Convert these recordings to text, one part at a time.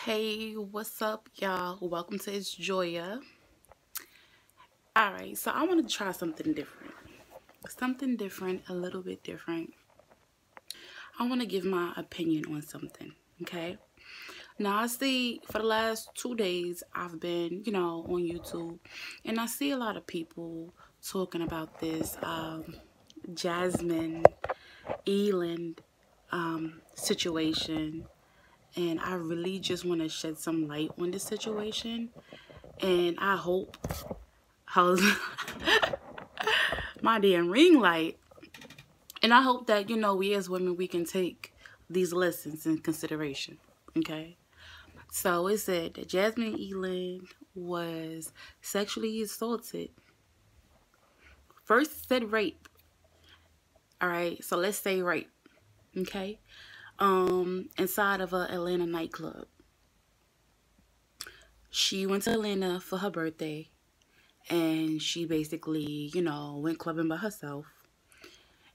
Hey, what's up, y'all? Welcome to It's Joya. Alright, so I want to try something different. Something different, a little bit different. I want to give my opinion on something, okay? Now, I see for the last 2 days, I've been, on YouTube, and I see a lot of people talking about this Jasmine Eiland situation. And I really just want to shed some light on this situation. And I hope, how's my damn ring light? And I hope that, we as women, we can take these lessons in consideration. Okay? So it said that Jasmine Eiland was sexually assaulted. First it said rape. Alright, so let's say rape. Okay? Inside of a Atlanta nightclub. She went to Atlanta for her birthday, and she basically, went clubbing by herself.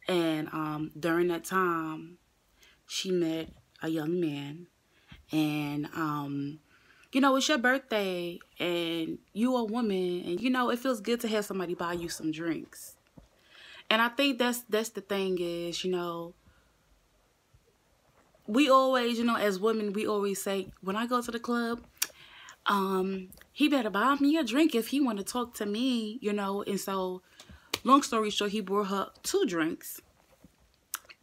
And during that time, she met a young man, and it's your birthday, and you a woman, and it feels good to have somebody buy you some drinks. And I think that's the thing is, we always, as women, we always say, when I go to the club, he better buy me a drink if he want to talk to me, and so, long story short, he brought her 2 drinks,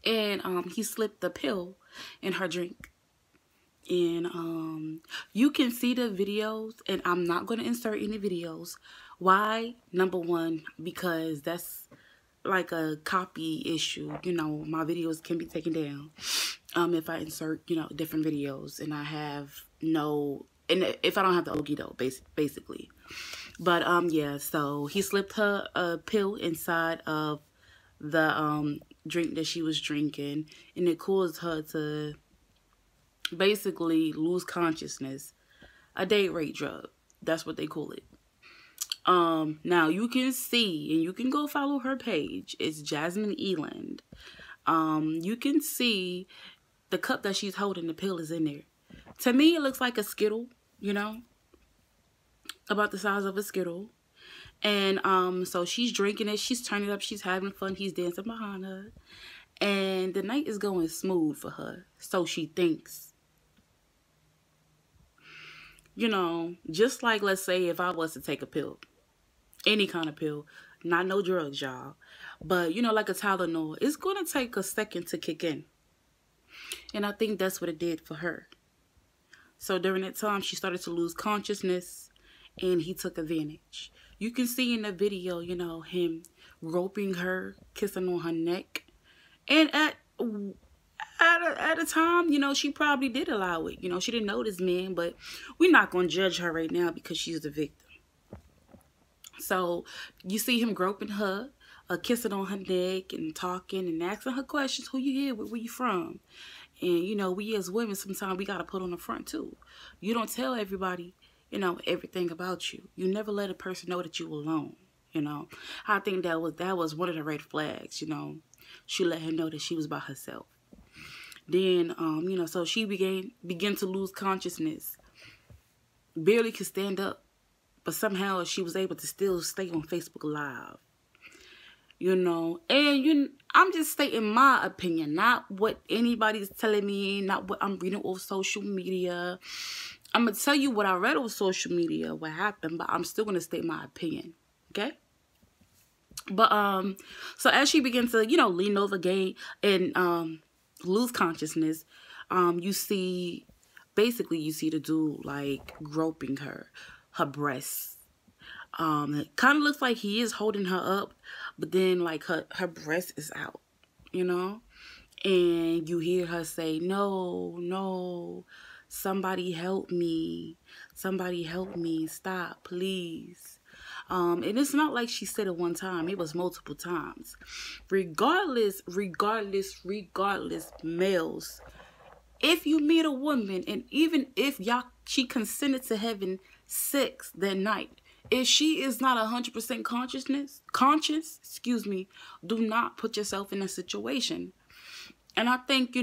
and, he slipped the pill in her drink, and, you can see the videos, and I'm not going to insert any videos. Why? Number one, because that's like a copy issue, my videos can be taken down, if I insert, different videos, and I have no... And if I don't have the OG though, basically. But, yeah, so he slipped her a pill inside of the, drink that she was drinking. And it caused her to basically lose consciousness. A date rape drug. That's what they call it. Now you can see, and you can go follow her page. It's Jasmine Eiland. You can see the cup that she's holding, the pill is in there. To me, it looks like a Skittle, about the size of a Skittle. And so she's drinking it, she's turning it up, she's having fun, he's dancing behind her. And the night is going smooth for her, so she thinks. Just like, let's say, if I was to take a pill, any kind of pill, not no drugs, y'all, but, like a Tylenol, it's going to take a second to kick in. And I think that's what it did for her. So during that time, she started to lose consciousness, and he took advantage. You can see in the video, him groping her, kissing on her neck. And at a time, she probably did allow it. She didn't know this man, but we're not going to judge her right now because she's the victim. So you see him groping her, kissing on her neck, and talking and asking her questions. Who you here with? Where you from? And, we as women, sometimes we got to put on the front, too. You don't tell everybody, everything about you. You never let a person know that you alone, I think that was one of the red flags, She let him know that she was by herself. Then, so she began to lose consciousness. Barely could stand up. But somehow she was able to still stay on Facebook Live. And I'm just stating my opinion, not what anybody's telling me, not what I'm reading off social media. I'm going to tell you what I read on social media, what happened, but I'm still going to state my opinion, okay? But, so as she began to, lean over again and lose consciousness, you see the dude, like, groping her breasts. It kind of looks like he is holding her up, but then, like, her breast is out, and you hear her say, no, somebody help me, stop, please. And it's not like she said it one time, it was multiple times. Regardless, males, if you meet a woman, and even if she consented to having sex that night, if she is not 100% conscious, do not put yourself in a situation. And I think,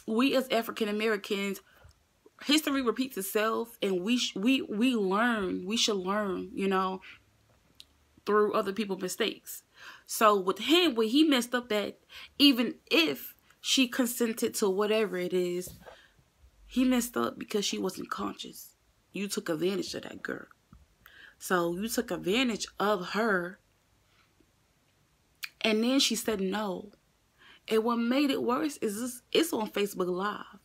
we as African Americans, history repeats itself, and we should learn, you know, through other people's mistakes. So with him, where he messed up at, even if she consented to whatever it is, he messed up because she wasn't conscious. You took advantage of that girl. So you took advantage of her, and then she said no. And what made it worse is it's on Facebook Live.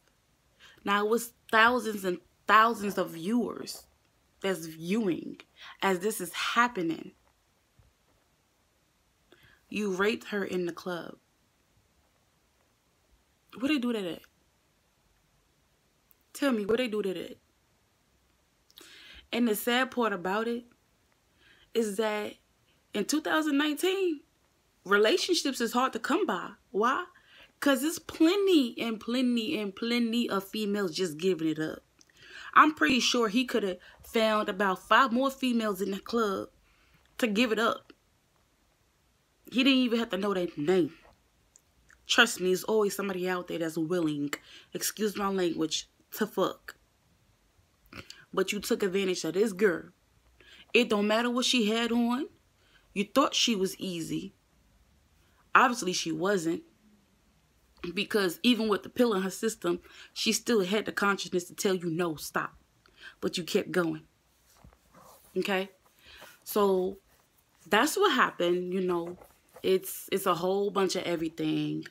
Now, it was thousands and thousands of viewers that's viewing as this is happening. You raped her in the club. What they do to that? Tell me, what they do to that? And the sad part about it is that in 2019, relationships is hard to come by. Why? Because there's plenty and plenty and plenty of females just giving it up. I'm pretty sure he could have found about 5 more females in the club to give it up. He didn't even have to know their name. Trust me, there's always somebody out there that's willing, excuse my language, to fuck. But you took advantage of this girl. It don't matter what she had on. You thought she was easy. Obviously, she wasn't. Because even with the pill in her system, she still had the consciousness to tell you, no, stop. But you kept going. Okay? So, that's what happened, you know. It's a whole bunch of everything.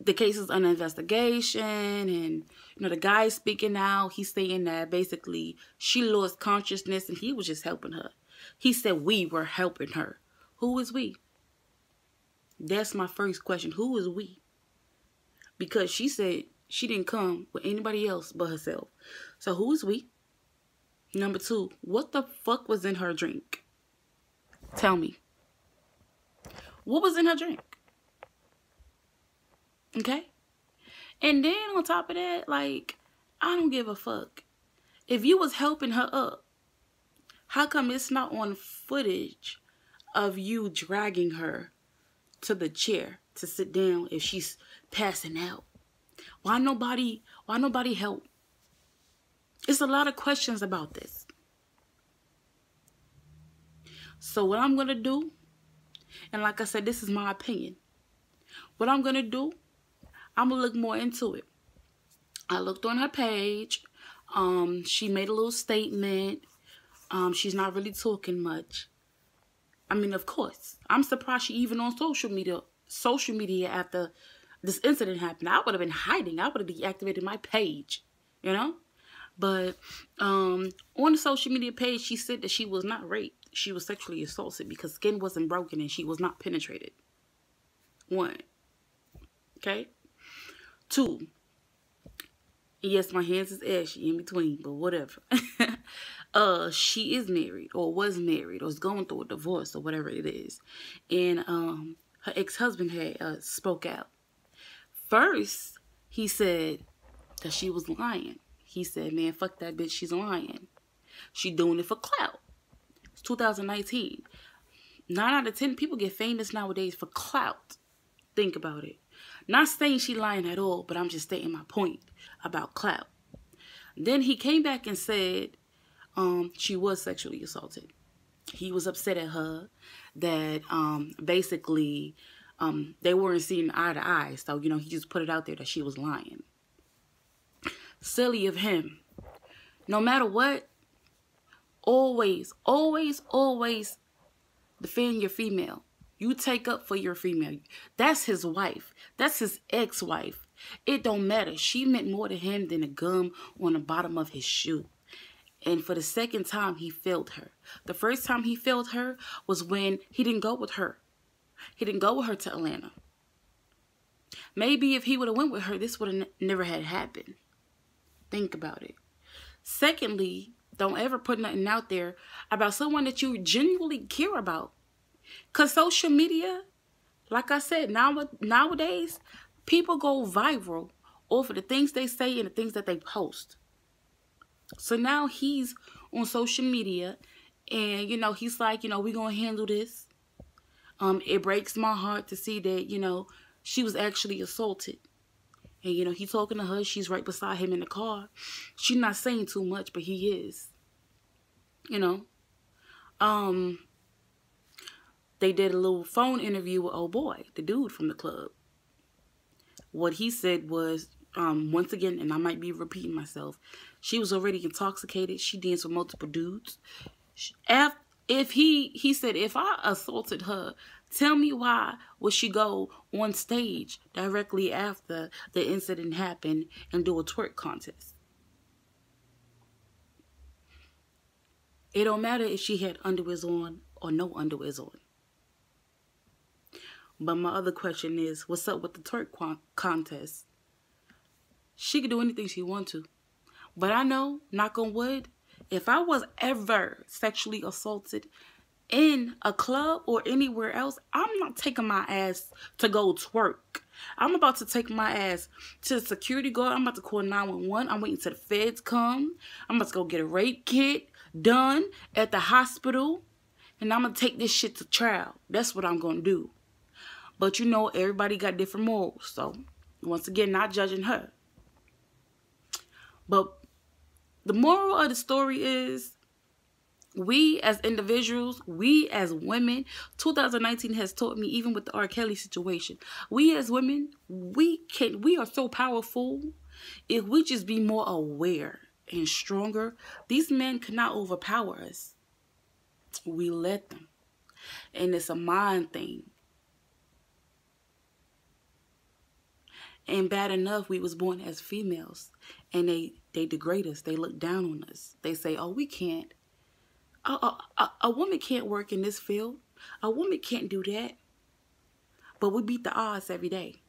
The case is under investigation, and, you know, the guy speaking out, he's saying that basically she lost consciousness and he was just helping her. He said we were helping her. Who is we? That's my first question. Who is we? Because she said she didn't come with anybody else but herself. So who is we? Number 2, what the fuck was in her drink? Tell me. What was in her drink? Okay? And then on top of that, like, I don't give a fuck. If you was helping her up, how come it's not on footage of you dragging her to the chair to sit down if she's passing out? Why nobody help? It's a lot of questions about this. So what I'm going to do, and like I said, this is my opinion. What I'm going to do, I'm going to look more into it. I looked on her page. She made a little statement. She's not really talking much. I mean, of course, I'm surprised she even on social media after this incident happened. I would have been hiding. I would have deactivated my page, you know? But on the social media page, she said that she was not raped. She was sexually assaulted because skin wasn't broken and she was not penetrated. 1. Okay? 2. Yes, my hands is ashy in between, but whatever. She is married or was married or is going through a divorce or whatever it is. And her ex-husband had spoke out. First, he said that she was lying. He said, man, fuck that bitch, she's lying. She doing it for clout. It's 2019. 9 out of 10 people get famous nowadays for clout. Think about it. Not saying she lying at all, but I'm just stating my point about clout. Then he came back and said she was sexually assaulted. He was upset at her that basically they weren't seeing eye to eye. So, you know, he just put it out there that she was lying. Silly of him. No matter what, always, always, always defend your female. You take up for your female. That's his wife. That's his ex-wife. It don't matter. She meant more to him than a gum on the bottom of his shoe. And for the second time, he failed her. The first time he failed her was when he didn't go with her. He didn't go with her to Atlanta. Maybe if he would have went with her, this would have never had happened. Think about it. Secondly, don't ever put nothing out there about someone that you genuinely care about. Because social media, like I said, nowadays, people go viral over the things they say and the things that they post. So now he's on social media and, you know, he's like, you know, we're going to handle this. It breaks my heart to see that, you know, she was actually assaulted. And, you know, he talking to her. She's right beside him in the car. She's not saying too much, but he is. You know. They did a little phone interview with old boy, the dude from the club. What he said was, once again, and I might be repeating myself, she was already intoxicated. She danced with multiple dudes. He said, if I assaulted her, tell me why would she go on stage directly after the incident happened and do a twerk contest? It don't matter if she had underwears on or no underwears on. But my other question is, what's up with the twerk contest? She could do anything she wants to. But I know, knock on wood, if I was ever sexually assaulted in a club or anywhere else, I'm not taking my ass to go twerk. I'm about to take my ass to the security guard. I'm about to call 911. I'm waiting till the feds come. I'm about to go get a rape kit done at the hospital. And I'm going to take this shit to trial. That's what I'm going to do. But you know, everybody got different morals. So, once again, not judging her. But the moral of the story is, we as individuals, we as women, 2019 has taught me, even with the R. Kelly situation, we as women, we are so powerful. If we just be more aware and stronger, these men cannot overpower us. We let them. And it's a mind thing. And bad enough, we was born as females. And they degrade us. They look down on us. They say, oh, we can't. A woman can't work in this field. A woman can't do that. But we beat the odds every day.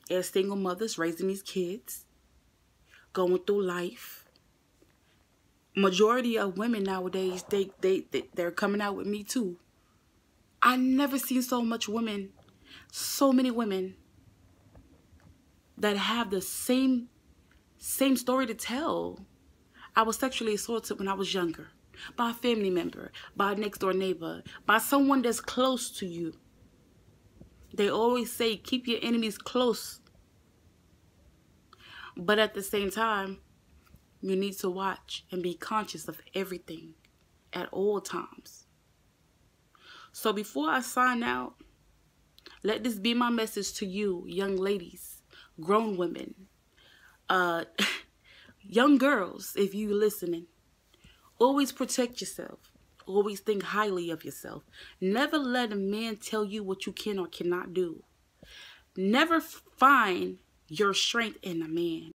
As single mothers raising these kids. Going through life. Majority of women nowadays, they're coming out with me too. I never seen so many women that have the same story to tell. I was sexually assaulted when I was younger. By a family member. By a next door neighbor. By someone that's close to you. They always say, keep your enemies close. But at the same time, you need to watch and be conscious of everything at all times. So before I sign out, let this be my message to you, young ladies, grown women, young girls, if you're listening. Always protect yourself. Always think highly of yourself. Never let a man tell you what you can or cannot do. Never find your strength in a man.